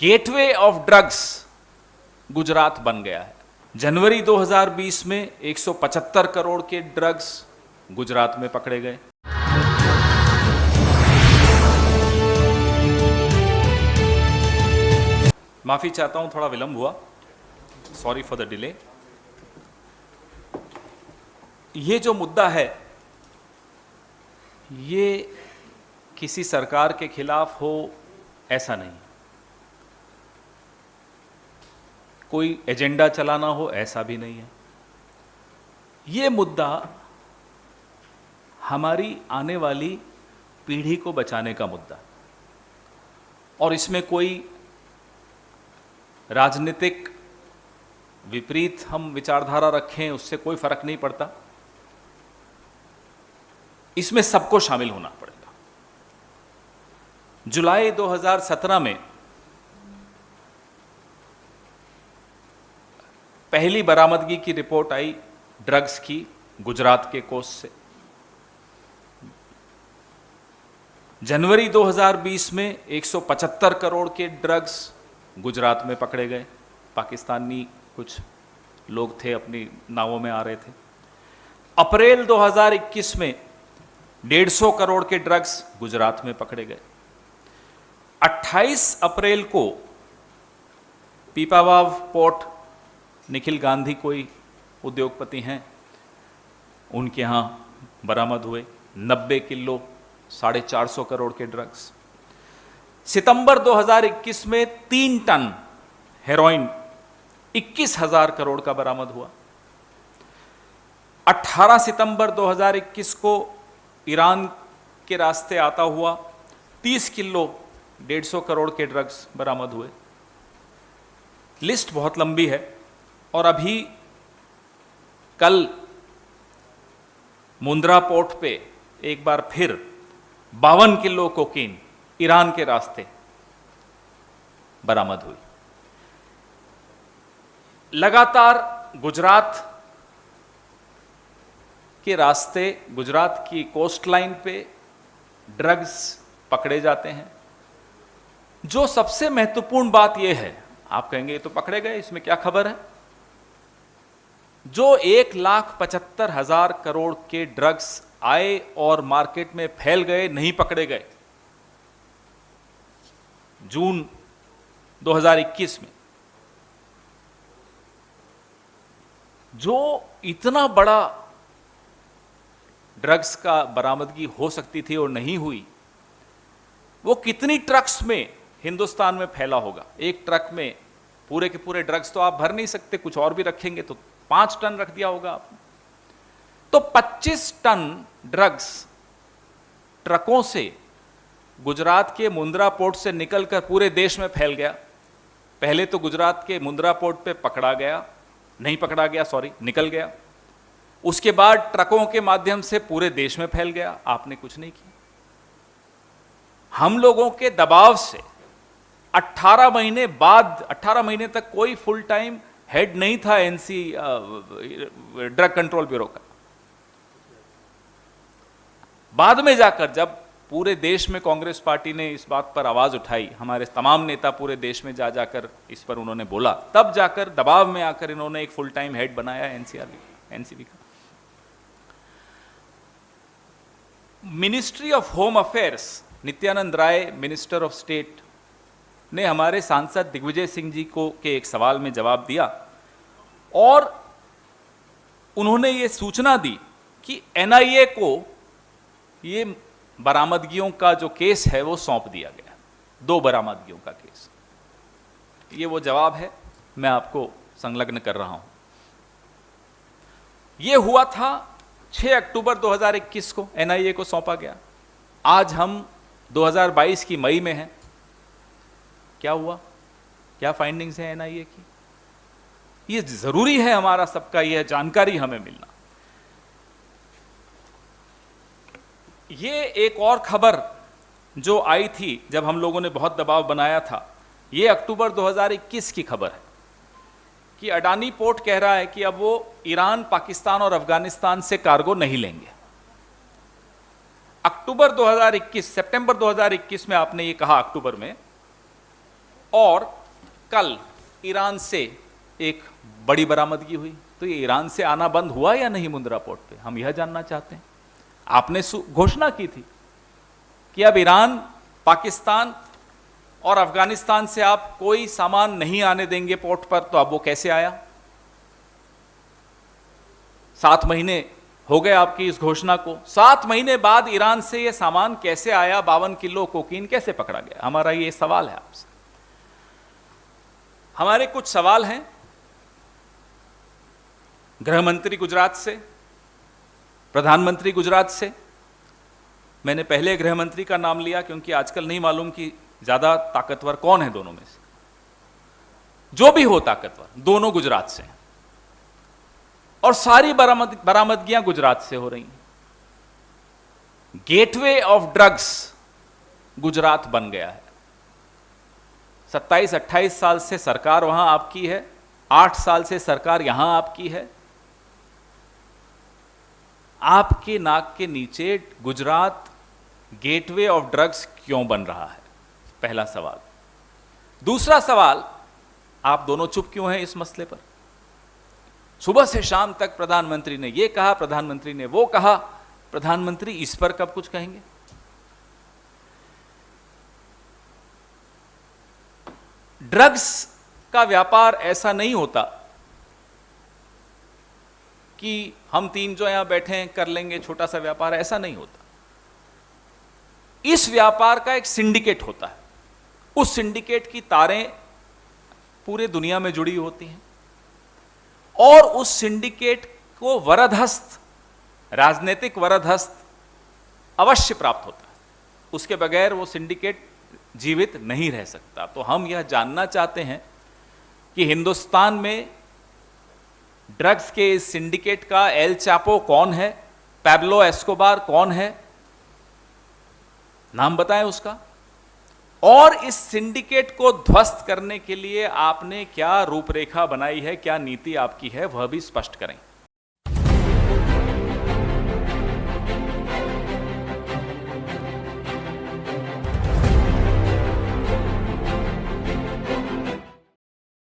Gateway of drugs Gujarat बन गया है। जनवरी 2020 में 175 करोड़ के ड्रग्स गुजरात में पकड़े गए। माफी चाहता हूं, थोड़ा विलंब हुआ, सॉरी फॉर द डिले। ये जो मुद्दा है ये किसी सरकार के खिलाफ हो ऐसा नहीं, कोई एजेंडा चलाना हो ऐसा भी नहीं है। ये मुद्दा हमारी आने वाली पीढ़ी को बचाने का मुद्दा, और इसमें कोई राजनीतिक विपरीत हम विचारधारा रखें उससे कोई फर्क नहीं पड़ता, इसमें सबको शामिल होना पड़ेगा। जुलाई 2017 में पहली बरामदगी की रिपोर्ट आई ड्रग्स की गुजरात के कोस्ट से। जनवरी 2020 में 175 करोड़ के ड्रग्स गुजरात में पकड़े गए। पाकिस्तानी कुछ लोग थे, अपनी नावों में आ रहे थे। अप्रैल 2021 में 150 करोड़ के ड्रग्स गुजरात में पकड़े गए। 28 अप्रैल को पीपावाव पोर्ट, निखिल गांधी कोई उद्योगपति हैं, उनके यहाँ बरामद हुए 90 किलो 450 करोड़ के ड्रग्स। सितंबर 2021 में 3 टन हेरोइन 21,000 करोड़ का बरामद हुआ। 18 सितंबर 2021 को ईरान के रास्ते आता हुआ 30 किलो 150 करोड़ के ड्रग्स बरामद हुए। लिस्ट बहुत लंबी है। और अभी कल मुंद्रा पोर्ट पे एक बार फिर 52 किलो कोकीन ईरान के रास्ते बरामद हुई। लगातार गुजरात के रास्ते, गुजरात की कोस्ट लाइन पे ड्रग्स पकड़े जाते हैं। जो सबसे महत्वपूर्ण बात यह है, आप कहेंगे ये तो पकड़े गए, इसमें क्या खबर है? जो 1,75,000 करोड़ के ड्रग्स आए और मार्केट में फैल गए, नहीं पकड़े गए जून 2021 में, जो इतना बड़ा ड्रग्स का बरामदगी हो सकती थी और नहीं हुई, वो कितनी ट्रक्स में हिंदुस्तान में फैला होगा। एक ट्रक में पूरे के पूरे ड्रग्स तो आप भर नहीं सकते, कुछ और भी रखेंगे तो 5 टन रख दिया होगा आपने। तो 25 टन ड्रग्स ट्रकों से गुजरात के मुंद्रा पोर्ट से निकलकर पूरे देश में फैल गया। पहले तो गुजरात के मुंद्रा पोर्ट पे निकल गया। उसके बाद ट्रकों के माध्यम से पूरे देश में फैल गया। आपने कुछ नहीं किया। हम लोगों के दबाव से 18 महीने बाद, 18 महीने तक कोई फुल टाइम हेड नहीं था एनसी ड्रग कंट्रोल ब्यूरो का। बाद में जाकर जब पूरे देश में कांग्रेस पार्टी ने इस बात पर आवाज उठाई, हमारे तमाम नेता पूरे देश में जाकर इस पर उन्होंने बोला, तब जाकर दबाव में आकर इन्होंने एक फुल टाइम हेड बनाया एनसीबी का। Ministry of home affairs, Nityanand Rai minister of state ने हमारे सांसद दिग्विजय सिंह जी को के एक सवाल में जवाब दिया और उन्होंने ये सूचना दी कि एनआईए को ये बरामदगियों का जो केस है वो सौंप दिया गया। 2 बरामदगियों का केस। ये वो जवाब है, मैं आपको संलग्न कर रहा हूं। ये हुआ था 6 अक्टूबर 2021 को, एनआईए को सौंपा गया। आज हम 2022 की मई में हैं। क्या हुआ? क्या फाइंडिंग्स हैं एनआईए की? ये जरूरी है हमारा सबका यह जानकारी हमें मिलना। ये एक और खबर जो आई थी जब हम लोगों ने बहुत दबाव बनाया था, ये अक्टूबर 2021 की खबर है कि अडानी पोर्ट कह रहा है कि अब वो ईरान, पाकिस्तान और अफगानिस्तान से कार्गो नहीं लेंगे। अक्टूबर 2021, सितंबर 2021 में आपने ये कहा अक्टूबर में और कल ईरान से एक बड़ी बरामदगी हुई। तो ये ईरान से आना बंद हुआ या नहीं मुंद्रा पोर्ट पे, हम यह जानना चाहते हैं। आपने घोषणा की थी कि अब ईरान, पाकिस्तान और अफगानिस्तान से आप कोई सामान नहीं आने देंगे पोर्ट पर, तो अब वो कैसे आया? 7 महीने हो गए आपकी इस घोषणा को। 7 महीने बाद ईरान से ये सामान कैसे आया? 52 किलो कोकीन कैसे पकड़ा गया? हमारा ये सवाल है आपसे। हमारे कुछ सवाल हैं गृह मंत्री गुजरात से, प्रधानमंत्री गुजरात से। मैंने पहले गृह मंत्री का नाम लिया क्योंकि आजकल नहीं मालूम कि ज्यादा ताकतवर कौन है दोनों में से। जो भी हो ताकतवर, दोनों गुजरात से हैं और सारी बरामदगियां गुजरात से हो रही हैं। गेटवे ऑफ ड्रग्स गुजरात बन गया है। 27-28 साल से सरकार वहां आपकी है, 8 साल से सरकार यहां आपकी है। आपके नाक के नीचे गुजरात गेटवे ऑफ ड्रग्स क्यों बन रहा है? पहला सवाल। दूसरा सवाल, आप दोनों चुप क्यों हैं इस मसले पर? सुबह से शाम तक प्रधानमंत्री ने यह कहा, प्रधानमंत्री ने वो कहा, प्रधानमंत्री इस पर कब कुछ कहेंगे? ड्रग्स का व्यापार ऐसा नहीं होता कि हम 3 जो यहां बैठे हैं कर लेंगे छोटा सा व्यापार, ऐसा नहीं होता। इस व्यापार का एक सिंडिकेट होता है। उस सिंडिकेट की तारें पूरे दुनिया में जुड़ी होती हैं और उस सिंडिकेट को वरदहस्त, राजनीतिक वरदहस्त अवश्य प्राप्त होता है। उसके बगैर वो सिंडिकेट जीवित नहीं रह सकता। तो हम यह जानना चाहते हैं कि हिंदुस्तान में ड्रग्स के इस सिंडिकेट का एल चापो कौन है, पैब्लो एस्कोबार कौन है, नाम बताएं उसका। और इस सिंडिकेट को ध्वस्त करने के लिए आपने क्या रूपरेखा बनाई है, क्या नीति आपकी है, वह भी स्पष्ट करें।